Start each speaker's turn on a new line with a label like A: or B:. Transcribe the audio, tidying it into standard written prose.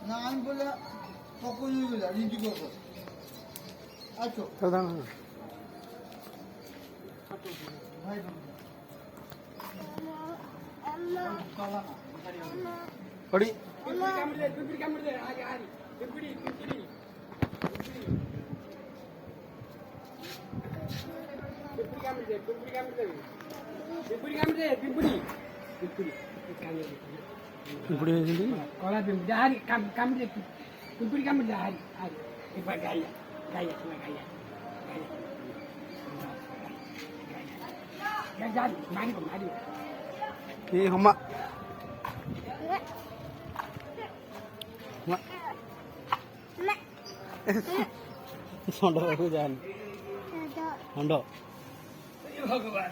A: না আমি বলে কখন রিডি করবো আচ্ছা ভাই
B: पड़ी
C: Kalau pimpuri hari kami dia pimpuri kami dia hari iba gaya cuma gaya jadi mari kemari
B: ये हमा सोंडो हो जान सोंडो
C: भगवान